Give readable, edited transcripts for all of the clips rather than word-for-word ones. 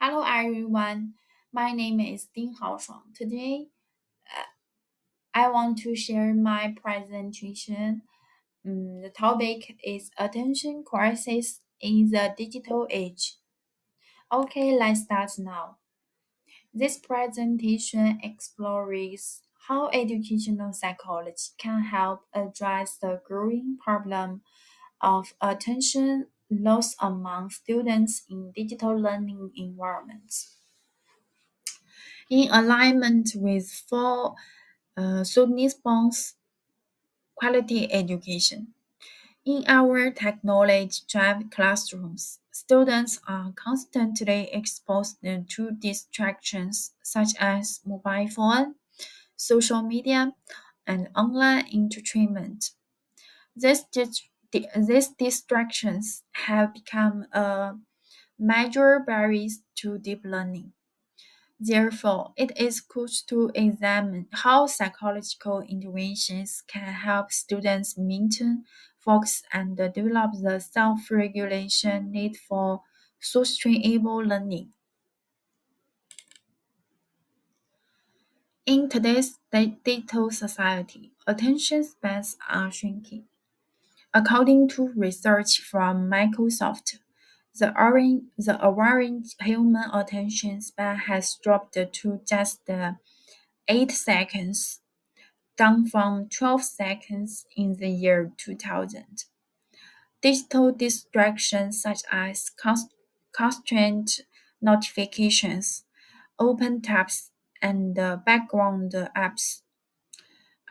Hello everyone, my name is Ding Haoshuang. Today, I want to share my presentation. The topic is attention crisis in the digital age. Okay, let's start now. This presentation explores how educational psychology can help address the growing problem of attention loss among students in digital learning environments. In alignment with four Sydney-Spong's quality education. In our technology-driven classrooms, students are constantly exposed to distractions such as mobile phone, social media, and online entertainment. These distractions have become a major barrier to deep learning. Therefore, it is crucial to examine how psychological interventions can help students maintain focus and develop the self-regulation need for sustainable learning. In today's digital society, attention spans are shrinking. According to research from Microsoft, the average human attention span has dropped to just 8 seconds, down from 12 seconds in the year 2000. Digital distractions such as constant notifications, open tabs, and background apps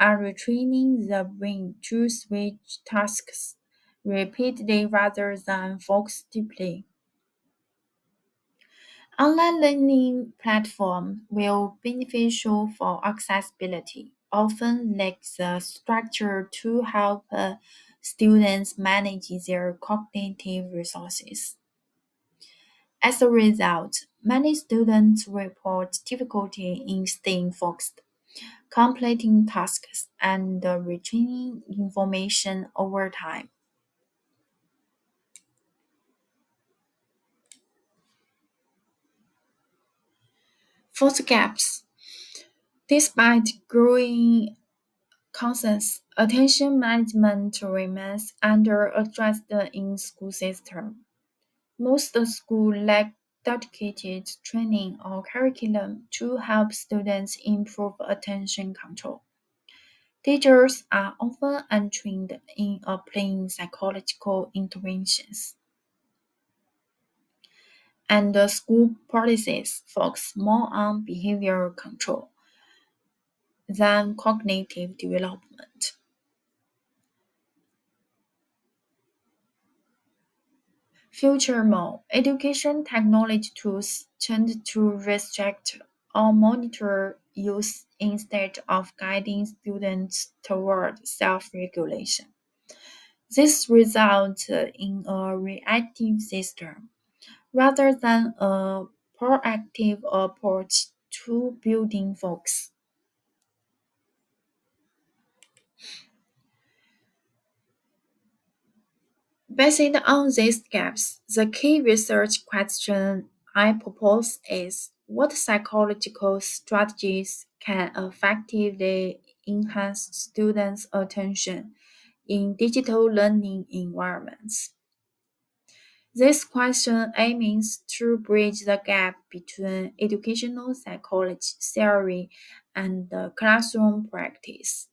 are retraining the brain to switch tasks repeatedly rather than focus deeply. Online learning platforms will beneficial for accessibility, often lack the structure to help students manage their cognitive resources. As a result, many students report difficulty in staying focused, completing tasks, and retaining information over time. Fourth gaps. Despite growing concerns, attention management remains under-addressed in school system. Most schools lack dedicated training or curriculum to help students improve attention control. Teachers are often untrained in applying psychological interventions, and the school policies focus more on behavioral control than cognitive development. Furthermore, education technology tools tend to restrict or monitor use instead of guiding students toward self-regulation. This results in a reactive system rather than a proactive approach to building focus. Based on these gaps, the key research question I propose is what psychological strategies can effectively enhance students' attention in digital learning environments? This question aims to bridge the gap between educational psychology theory and classroom practice.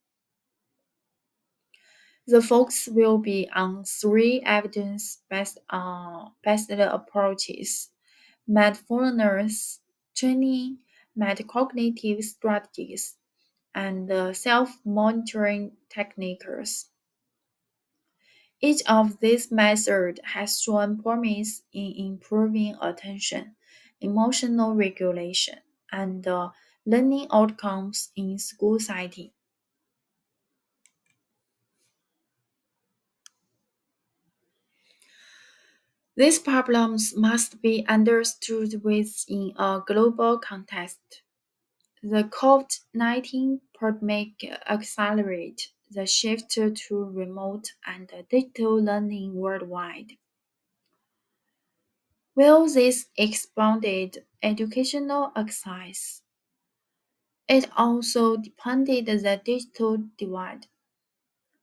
The focus will be on three evidence-based approaches: mindfulness training, metacognitive strategies, and self-monitoring techniques. Each of these methods has shown promise in improving attention, emotional regulation, and learning outcomes in school setting. These problems must be understood within a global context. The COVID-19 pandemic accelerated the shift to remote and digital learning worldwide. Will this expanded educational access? It also deepened the digital divide.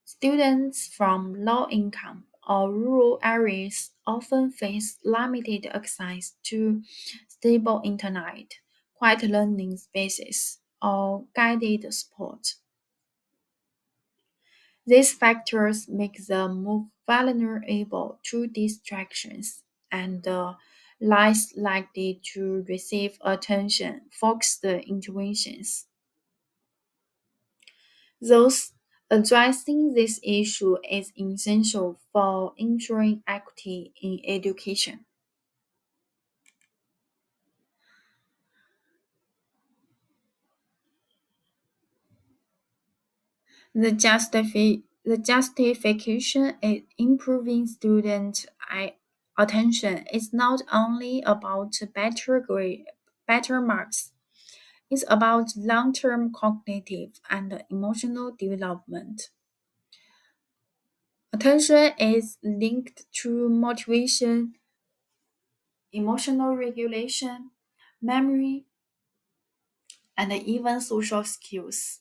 Students from low-income or rural areas often face limited access to stable internet, quiet learning spaces, or guided support. These factors make them more vulnerable to distractions and less likely to receive attention-focused interventions. Thus, addressing this issue is essential for ensuring equity in education. The justification is improving student attention is not only about better marks. It's about long-term cognitive and emotional development. Attention is linked to motivation, emotional regulation, memory, and even social skills.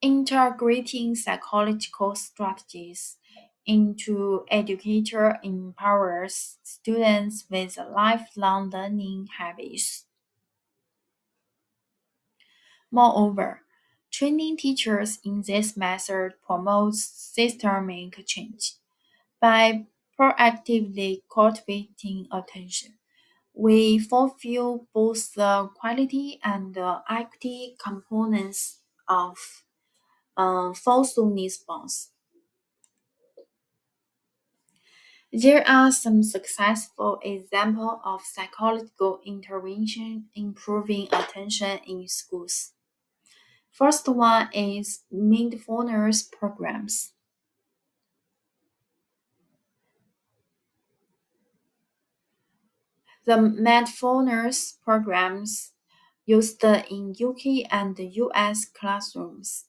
Integrating psychological strategies into educator empowers students with lifelong learning habits. Moreover, training teachers in this method promotes systemic change. By proactively cultivating attention, we fulfill both the quality and the equity components of falsehood response. There are some successful examples of psychological intervention improving attention in schools. First one is mindfulness programs. The mindfulness programs used in UK and US classrooms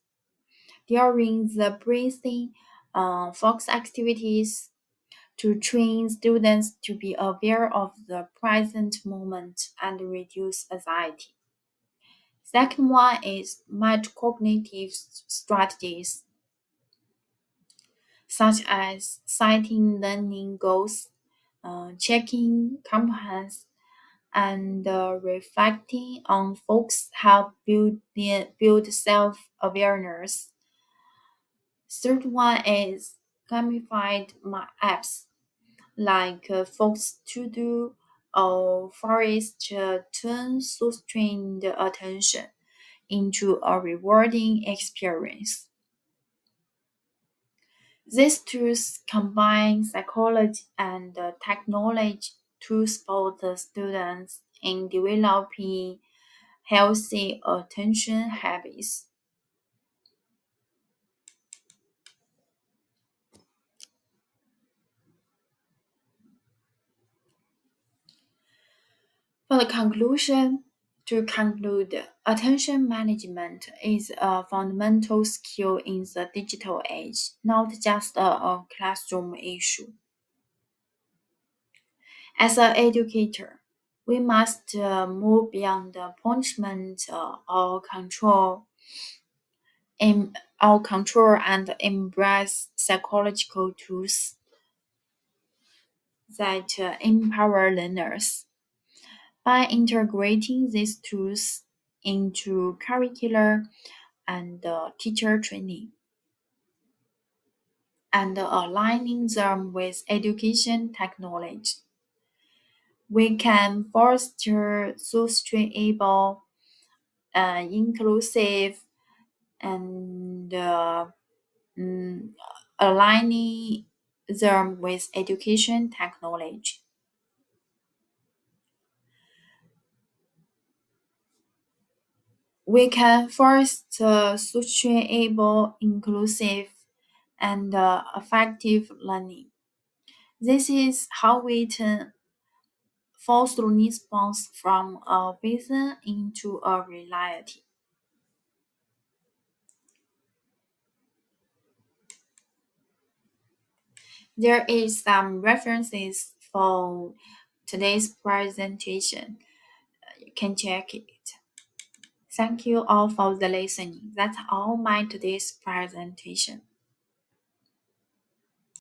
during the breathing focus activities to train students to be aware of the present moment and reduce anxiety. Second one is metacognitive strategies such as setting learning goals, checking comprehension, and reflecting on folks help build self-awareness. Third one is gamified apps like Fox To Do or Forest to turn sustained attention into a rewarding experience. These tools combine psychology and technology to support the students in developing healthy attention habits. For the conclusion, to conclude, attention management is a fundamental skill in the digital age, not just a classroom issue. As an educator, we must move beyond the punishment or control and embrace psychological tools that empower learners. By integrating these tools into curricular and teacher training and aligning them with education technology, we can foster sustainable, inclusive, and mm, aligning them with education technology. We can foster sustainable, inclusive, and effective learning. This is how we turn forced response from a vision into a reality. There is some references for today's presentation. You can check it. Thank you all for the listening. That's all my today's presentation.